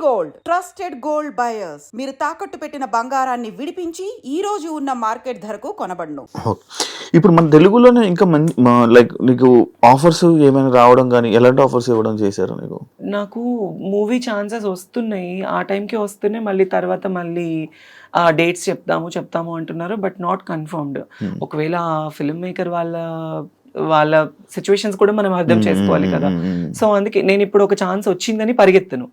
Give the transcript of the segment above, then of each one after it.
Gold trusted gold buyers మీరు తాకట్టు పెట్టిన బంగారాన్ని విడిపించి ఈ రోజు ఉన్న మార్కెట్ ధరకు కొనబడును. ఇప్పుడు మన తెలుగులోనే ఇంకా లైక్ నీకు ఆఫర్స్ ఏమైనా రావడం కానీ ఎలాంటి ఆఫర్స్ ఇవ్వడం చేశారు నీకు? నాకు మూవీ ఛాన్సెస్ వస్తున్నాయి, ఆ టైంకి వస్తున్నాయి, మళ్ళీ తర్వాత మళ్ళీ డేట్స్ చెప్తాము అంటున్నారు, బట్ నాట్ కన్ఫర్మ్డ్. ఒకవేళ ఫిల్మ్ మేకర్ వాళ్ళ సిచ్యువేషన్స్ కూడా మనం అర్థం చేసుకోవాలి కదా. సో అందుకే నేను ఇప్పుడు ఒక ఛాన్స్ వచ్చిందని పరిగెత్తను,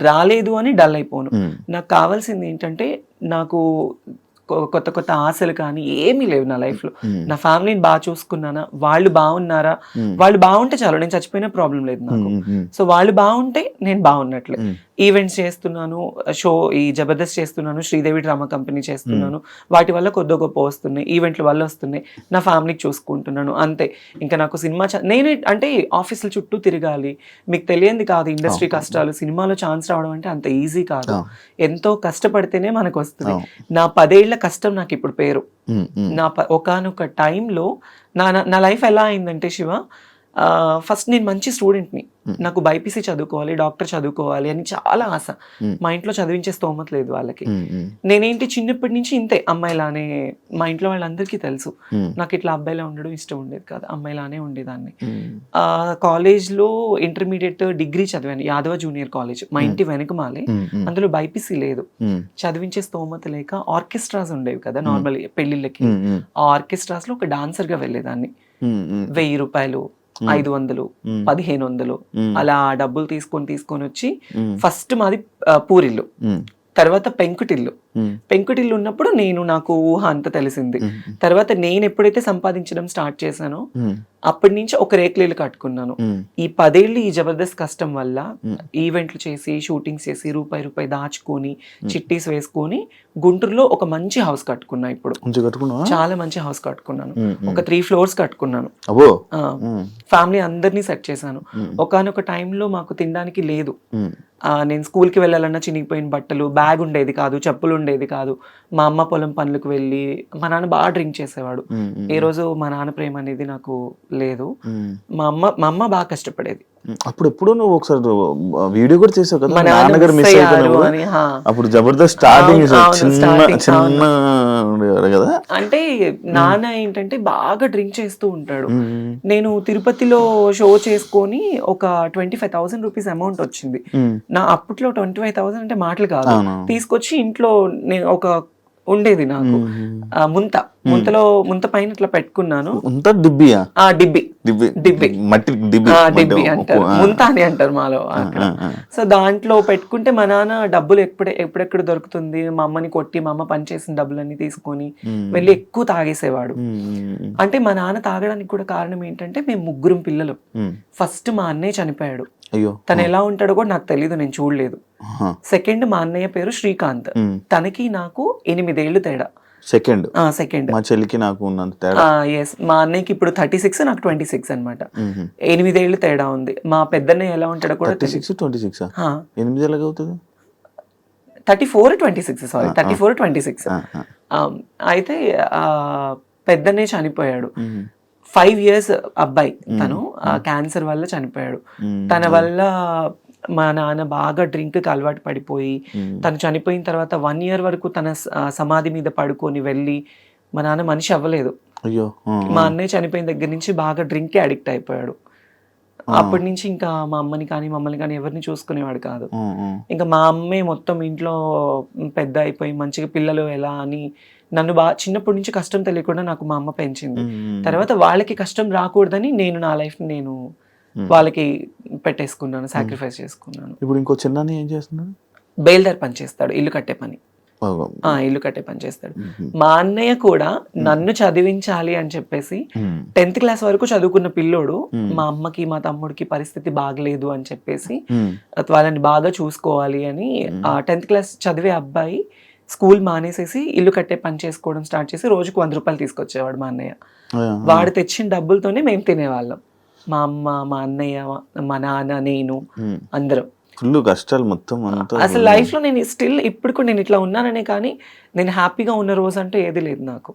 రాలేదు అని డల్ అయిపోను. నాకు కావాల్సింది ఏంటంటే, నాకు కొత్త కొత్త ఆశలు కానీ ఏమీ లేవు నా లైఫ్ లో. నా ఫ్యామిలీని బాగా చూసుకున్నానా, వాళ్ళు బాగున్నారా, వాళ్ళు బాగుంటే చాలు, నేను చచ్చిపోయినా ప్రాబ్లం లేదు నాకు. సో వాళ్ళు బాగుంటే నేను బాగున్నట్లే. ఈవెంట్స్ చేస్తున్నాను, ఈ జబర్దస్త్ చేస్తున్నాను, శ్రీదేవి డ్రామా కంపెనీ చేస్తున్నాను, వాటి వల్ల కొద్ది గొప్ప వస్తున్నాయి, ఈవెంట్ల వల్ల వస్తున్నాయి, నా ఫ్యామిలీకి చూసుకుంటున్నాను, అంతే. ఇంకా నాకు సినిమా నేను అంటే ఆఫీసుల చుట్టూ తిరగాలి, మీకు తెలియంది కాదు ఇండస్ట్రీ కష్టాలు. సినిమాలో ఛాన్స్ రావడం అంటే అంత ఈజీ కాదు, ఎంతో కష్టపడితేనే మనకు వస్తుంది. నా 10 ఏళ్ల కష్టం నాకు ఇప్పుడు పేరు. నా ఒకానొక టైంలో నా లైఫ్ ఎలా అయిందంటే శివ, ఫస్ట్ నేను మంచి స్టూడెంట్ని, నాకు బైపీసీ చదువుకోవాలి, డాక్టర్ చదువుకోవాలి అని చాలా ఆశ. మా ఇంట్లో చదివించే స్తోమత లేదు వాళ్ళకి. నేనేంటి చిన్నప్పటి నుంచి ఇంతే, అమ్మాయిలానే. మా ఇంట్లో వాళ్ళందరికీ తెలుసు నాకు ఇట్లా అబ్బాయిలా ఉండడం ఇష్టం ఉండేది కాదు, అమ్మాయిలానే ఉండేదాన్ని. కాలేజ్లో ఇంటర్మీడియట్ డిగ్రీ చదివాను యాదవ జూనియర్ కాలేజ్, మా ఇంటి వెనకమాలే. అందులో బైపీసీ లేదు, చదివించే స్తోమత లేక ఆర్కెస్ట్రాస్ ఉండేవి కదా నార్మల్ పెళ్లిళ్ళకి. ఆ ఆర్కెస్ట్రాస్ లో ఒక డాన్సర్ గా వెళ్ళేదాన్ని. 1000 రూపాయలు, 500, 1500 అలా డబ్బులు తీసుకొని వచ్చి, ఫస్ట్ మాది పూరిల్లు, తర్వాత పెంకుటిల్లు ఉన్నప్పుడు నాకు ఊహ అంత తెలిసింది. తర్వాత నేను ఎప్పుడైతే సంపాదించడం స్టార్ట్ చేశానో అప్పటి నుంచి ఒక రేకులు కట్టుకున్నాను. ఈ 10 ఏళ్ళు ఈ జబర్దస్త్ కష్టం వల్ల ఈవెంట్లు చేసి, షూటింగ్స్ చేసి, రూపాయి దాచుకొని, చిట్టీస్ వేసుకొని గుంటూరులో ఒక మంచి హౌస్ కట్టుకున్నా. ఇప్పుడు చాలా మంచి హౌస్ కట్టుకున్నాను, ఒక 3 floors కట్టుకున్నాను. ఫ్యామిలీ అందరినీ సెట్ చేశాను. ఒకానొక టైంలో మాకు తినడానికి లేదు. నేను స్కూల్కి వెళ్ళాలన్నా చినిగిపోయిన బట్టలు, బ్యాగ్ ఉండేది కాదు, చెప్పులు ఉండేది కాదు. మా అమ్మ పొలం పనులకు వెళ్ళి, మా నాన్న బాగా డ్రింక్ చేసేవాడు. ఏ రోజు మా నాన్న ప్రేమ అనేది నాకు లేదు. మా అమ్మ బాగా కష్టపడేది. అప్పుడు ఎప్పుడు నువ్వు ఒకసారి వీడియో కూడా చేసావు కదా, నాన్నగారు మిస్ అయిపోయినా. అప్పుడు జబర్దస్త్ స్టార్టింగ్ కదా. అంటే నాన్న ఏంటంటే బాగా డ్రింక్ చేస్తూ ఉంటాడు. నేను తిరుపతిలో షో చేసుకొని ఒక 25,000 రూపీస్ అమౌంట్ వచ్చింది. నా అప్పట్లో 25,000 అంటే మాటలు కాదు. తీసుకొచ్చి ఇంట్లో నేను ఒక ఉండేది నాకు ముంత పైన ఇట్లా పెట్టుకున్నాను. డిబ్బి అంటారు, ముంత అని అంటారు మాలో అక్కడ. సో దాంట్లో పెట్టుకుంటే మా నాన్న డబ్బులు ఎప్పుడెక్కడ దొరుకుతుంది, మా అమ్మని కొట్టి, మా అమ్మ పనిచేసిన డబ్బులన్నీ తీసుకొని వెళ్ళి ఎక్కువ తాగేసేవాడు. అంటే మా నాన్న తాగడానికి కూడా కారణం ఏంటంటే, మేము 3 పిల్లలు. ఫస్ట్ మా అన్నయ్య చనిపోయాడు, తను ఎలా ఉంటాడో కూడా నాకు తెలీదు, నేను చూడలేదు. సెకండ్ మా అన్నయ్య పేరు శ్రీకాంత్, తనకి నాకు 8 ఏళ్ళు తేడా. సెకండ్ మా చెల్లికి నాకు ఉన్నంత తేడా. మా అన్నయ్యకి ఇప్పుడు 36, నాకు 26 అనమాట. 8 ఏళ్ళు తేడా ఉంది. మా పెద్దన్నయ్య ఎలా ఉంటాడో కూడా 26 8 ఎలాగ అవుతుంది? 34, 26 సారీ 34, 26. అయితే పెద్దన్నయ్య చనిపోయాడు. 5 years అబ్బాయి, తను క్యాన్సర్ వల్ల చనిపోయాడు. తన వల్ల మా నాన్న బాగా డ్రింక్ కి అలవాటు పడిపోయి, తను చనిపోయిన తర్వాత 1 year వరకు తన సమాధి మీద పడుకొని వెళ్ళి, మా నాన్న మనిషి అవ్వలేదు. మా అన్నయ్య చనిపోయిన దగ్గర నుంచి బాగా డ్రింక్ కి అడిక్ట్ అయిపోయాడు. అప్పటి నుంచి ఇంకా మా అమ్మని కానీ మమ్మల్ని కానీ ఎవరిని చూసుకునేవాడు కాదు. ఇంకా మా అమ్మే మొత్తం ఇంట్లో పెద్ద అయిపోయి, మంచిగా పిల్లలు ఎలా అని నన్ను బాగా చిన్నప్పటి నుంచి కష్టం తెలియకుండా నాకు మా అమ్మ పెంచింది. తర్వాత వాళ్ళకి కష్టం రాకూడదని నేను నా లైఫ్ నేను వాళ్ళకి పెట్టేసుకున్నాను, సాక్రిఫైస్ చేసుకున్నాను. ఇప్పుడు ఇంకో చిన్న ఏం చేస్తున్నాడు? బేల్దార్ పని చేస్తాడు, ఇల్లు కట్టే పని చేస్తాడు. మా అన్నయ్య కూడా నన్ను చదివించాలి అని చెప్పేసి 10th class వరకు చదువుకున్న పిల్లోడు, మా అమ్మకి మా తమ్ముడికి పరిస్థితి బాగలేదు అని చెప్పేసి వాళ్ళని బాగా చూసుకోవాలి అని 10th class చదివే అబ్బాయి స్కూల్ మానేసేసి ఇల్లు కట్టే పని చేసుకోవడం స్టార్ట్ చేసి రోజుకు 100 రూపాయలు తీసుకొచ్చేవాడు మా అన్నయ్య. వాడు తెచ్చిన డబ్బులతోనే మేము తినేవాళ్ళం, మా అమ్మ, మా అన్నయ్య, మా నాన్న, నేను, అందరం. ఫుల్ కష్టాలు మొత్తం. అసలు లైఫ్ లో నేను స్టిల్ ఇప్పుడు కూడా నేను ఇట్లా ఉన్నాననే కానీ నేను హ్యాపీగా ఉన్న రోజు అంటే ఏది లేదు నాకు.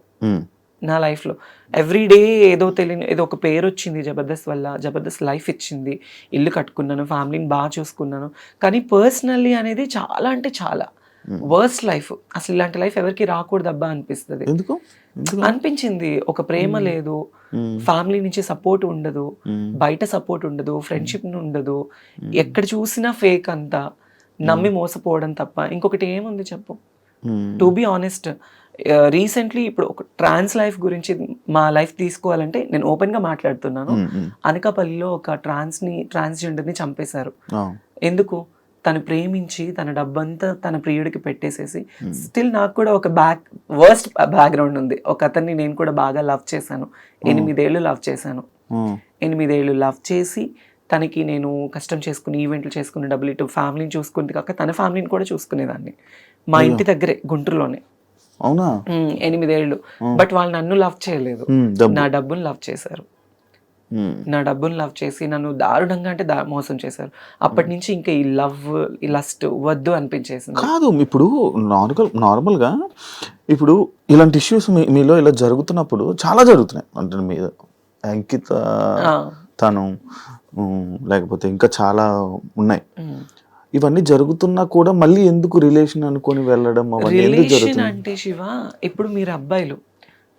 నా లైఫ్లో ఎవ్రీడే ఏదో తెలియని ఏదో ఒక పేరు వచ్చింది జబర్దస్త్ వల్ల, జబర్దస్త్ లైఫ్ ఇచ్చింది, ఇల్లు కట్టుకున్నాను, ఫ్యామిలీని బాగా చూసుకున్నాను. కానీ పర్సనల్లీ అనేది చాలా అంటే చాలా వర్స్ట్ లైఫ్. అసలు ఇలాంటి లైఫ్ ఎవరికి రాకూడదు అబ్బా అనిపిస్తుంది. ఎందుకు అనిపించింది. ఒక ప్రేమ లేదు, ఫ్యామిలీ నుంచి సపోర్ట్ ఉండదు, బయట సపోర్ట్ ఉండదు, ఫ్రెండ్షిప్ ఉండదు, ఎక్కడ చూసినా ఫేక్ అంతా, నమ్మి మోసపోవడం తప్ప ఇంకొకటి ఏముంది చెప్పు. టు బి ఆనెస్ట్, రీసెంట్లీ ఇప్పుడు ఒక ట్రాన్స్ లైఫ్ గురించి మా లైఫ్ తీసుకోవాలంటే నేను ఓపెన్ గా మాట్లాడుతున్నాను. అనకాపల్లిలో ఒక ట్రాన్స్జెండర్ని చంపేశారు. ఎందుకు? తను ప్రేమించి తన డబ్బంతా తన ప్రియుడికి పెట్టేసేసి. స్టిల్ నాకు కూడా ఒక వర్స్ట్ బ్యాక్గ్రౌండ్ ఉంది. ఒక అతన్ని నేను కూడా బాగా లవ్ చేశాను, 8 ఏళ్ళు లవ్ చేశాను. 8 ఏళ్ళు లవ్ చేసి తనకి నేను కష్టం చేసుకుని ఈవెంట్లు చేసుకుని డబ్బులు ఇటు ఫ్యామిలీని చూసుకుంది కాక తన ఫ్యామిలీని కూడా చూసుకునేదాన్ని. మా ఇంటి దగ్గరే గుంటూరులోనే. అవునా? 8 ఏళ్ళు. బట్ వాళ్ళు నన్ను లవ్ చేయలేదు, నా డబ్బును లవ్ చేశారు. నా డబ్బును లవ్ చేసి నన్ను దారుణంగా అంటే మోసం చేశారు. అప్పటి నుంచి ఇంకా ఈ లవ్, ఈ లస్ట్ వద్దు అనిపించేసింది. కాదు, ఇప్పుడు నార్మల్గా ఇప్పుడు ఇలాంటి ఇష్యూస్ మీలో ఇలా జరుగుతున్నప్పుడు చాలా జరుగుతున్నాయి. అంటే మీద అంకిత, తను, లేకపోతే ఇంకా చాలా ఉన్నాయి. ఇవన్నీ జరుగుతున్నా కూడా మళ్ళీ ఎందుకు రిలేషన్ అనుకొని వెళ్ళడం? రిలేషన్ అంటే శివ, ఇప్పుడు మీరు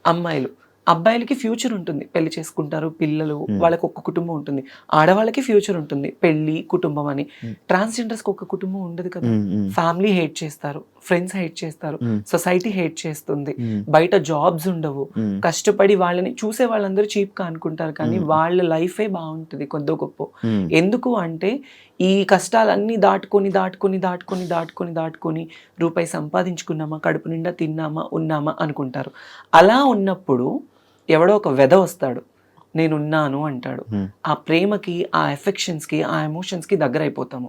అమ్మాయిలు, అబ్బాయిలకి ఫ్యూచర్ ఉంటుంది, పెళ్లి చేసుకుంటారు, పిల్లలు, వాళ్ళకి ఒక కుటుంబం ఉంటుంది. ఆడవాళ్ళకి ఫ్యూచర్ ఉంటుంది, పెళ్లి, కుటుంబం అని. ట్రాన్స్జెండర్స్ కి ఒక కుటుంబం ఉండదు కదా. ఫ్యామిలీ హేట్ చేస్తారు, ఫ్రెండ్స్ హేట్ చేస్తారు, సొసైటీ హేట్ చేస్తుంది, బయట జాబ్స్ ఉండవు, కష్టపడి వాళ్ళని చూసే వాళ్ళందరూ చీప్ గా అనుకుంటారు, కానీ వాళ్ళ లైఫే బాగుంటుంది కొద్ది గొప్ప. ఎందుకు అంటే ఈ కష్టాలన్నీ దాటుకొని రూపాయి సంపాదించుకున్నామా, కడుపు నిండా తిన్నామా, ఉన్నామా అనుకుంటారు. అలా ఉన్నప్పుడు ఎవడో ఒక వెధ వస్తాడు, నేనున్నాను అంటాడు. ఆ ప్రేమకి, ఆ ఎఫెక్షన్స్ కి, ఆ ఎమోషన్స్ కి దగ్గర అయిపోతాము.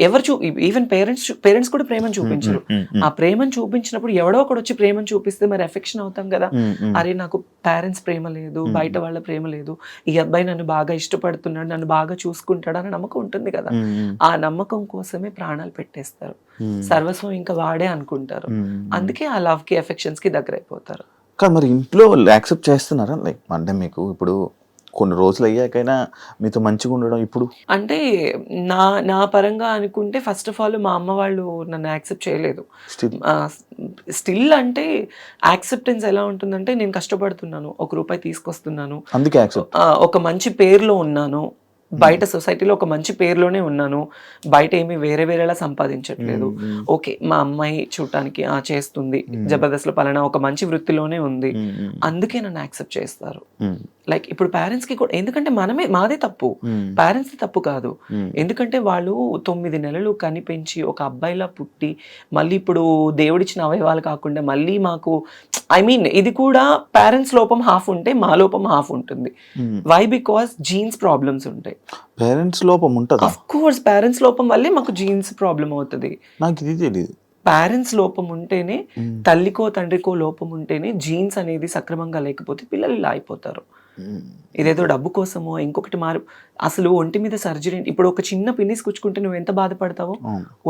ఎవరు ఈవెన్ పేరెంట్స్ కూడా ప్రేమను చూపించరు. ఆ ప్రేమను చూపించినప్పుడు ఎవడో ఒకడు వచ్చి ప్రేమను చూపిస్తే మరి ఎఫెక్షన్ అవుతాం కదా. అరే నాకు పేరెంట్స్ ప్రేమ లేదు, బయట వాళ్ళ ప్రేమ లేదు, ఈ అబ్బాయి నన్ను బాగా ఇష్టపడుతున్నాడు, నన్ను బాగా చూసుకుంటాడు అనే నమ్మకం ఉంటుంది కదా. ఆ నమ్మకం కోసమే ప్రాణాలు పెట్టేస్తారు, సర్వస్వం ఇంకా వాడే అనుకుంటారు. అందుకే ఆ లవ్ కి, ఎఫెక్షన్స్ కి దగ్గర అయిపోతారు. కానీ మరి ఇంట్లో యాక్సెప్ట్ చేస్తున్నారా? లైక్ అంటే మీకు ఇప్పుడు కొన్ని రోజులు అయ్యాకైనా మీతో మంచిగా ఉండడం ఇప్పుడు అంటే నా పరంగా అనుకుంటే ఫస్ట్ ఆఫ్ ఆల్ మా అమ్మ వాళ్ళు నన్ను యాక్సెప్ట్ చేయలేదు. స్టిల్ అంటే యాక్సెప్టెన్స్ ఎలా ఉంటుందంటే, నేను కష్టపడుతున్నాను, ₹1 తీసుకొస్తున్నాను, అందుకే యాక్సెప్ట్, ఒక మంచి పేరులో ఉన్నాను, బయట సొసైటీలో ఒక మంచి పేరులోనే ఉన్నాను, బయట ఏమి వేరేలా సంపాదించట్లేదు. ఓకే, మా అమ్మాయి చూడటానికి చేస్తుంది, జబర్దస్త్ లో పలానా ఒక మంచి వృత్తిలోనే ఉంది, అందుకే నన్ను యాక్సెప్ట్ చేస్తారు. లైక్ ఇప్పుడు పేరెంట్స్ కి కూడా, ఎందుకంటే మాదే తప్పు, పేరెంట్స్ తప్పు కాదు. ఎందుకంటే వాళ్ళు 9 నెలలు కనిపెంచి ఒక అబ్బాయిలా పుట్టి, మళ్ళీ ఇప్పుడు దేవుడిచ్చిన అవయవాలు కాకుండా మళ్ళీ మాకు, ఇది కూడా పేరెంట్స్ లోపం హాఫ్ ఉంటే మా లోపం హాఫ్ ఉంటుంది. వై? బికాస్ జీన్స్ ప్రాబ్లమ్స్ ఉంటాయి. పేరెంట్స్ లోపం ఉంటుంది. ఆఫ్ కోర్స్ పేరెంట్స్ లోపం వల్లే మాకు జీన్స్ ప్రాబ్లం అవుతుంది. నాకు ఇది తెలియదు. పేరెంట్స్ లోపం ఉంటేనే, తల్లికో తండ్రికో లోపం ఉంటేనే జీన్స్ అనేది సక్రమంగా లేకపోతే పిల్లలు ఇలా అయిపోతారు. ఇదేదో డబ్బు కోసమో ఇంకొకటి అసలు ఒంటి మీద సర్జరీ, ఇప్పుడు ఒక చిన్న పిన్నిస్ కుచ్చుకుంటే నువ్వు ఎంత బాధపడతావో,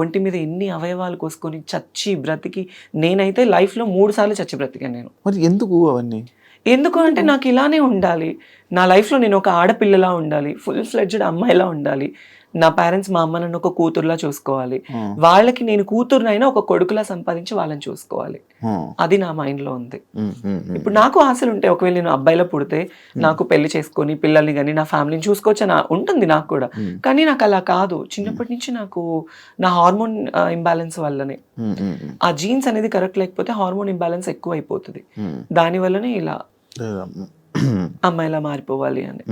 ఒంటి మీద ఎన్ని అవయవాలు కోసుకొని చచ్చి బ్రతికి, నేనైతే లైఫ్ లో 3 సార్లు చచ్చి బ్రతికాను నేను. మరి ఎందుకు అవన్నీ? ఎందుకు అంటే నాకు ఇలానే ఉండాలి, నా లైఫ్లో నేను ఒక ఆడపిల్లలా ఉండాలి, ఫుల్ ఫ్లెడ్జ్డ్ అమ్మాయిలా ఉండాలి. నా పేరెంట్స్, మా అమ్మ నన్ను ఒక కూతురులా చూసుకోవాలి, వాళ్ళకి నేను కూతురునైనా ఒక కొడుకులా సంపాదించి వాళ్ళని చూసుకోవాలి. అది నా మైండ్ లో ఉంది. ఇప్పుడు నాకు ఆశలు ఉంటాయి, ఒకవేళ నేను అబ్బాయిలో పుడితే నాకు పెళ్లి చేసుకొని పిల్లల్ని కానీ నా ఫ్యామిలీని చూసుకోవచ్చు అని ఉంటుంది నాకు కూడా. కానీ నాకు అలా కాదు. చిన్నప్పటి నుంచి నాకు నా హార్మోన్ ఇంబ్యాలెన్స్ వల్లనే, ఆ జీన్స్ అనేది కరెక్ట్ లేకపోతే హార్మోన్ ఇంబ్యాలెన్స్ ఎక్కువ అయిపోతుంది. దాని వల్లనే ఇలా అమ్మాయిలా మారిపోవాలి అని.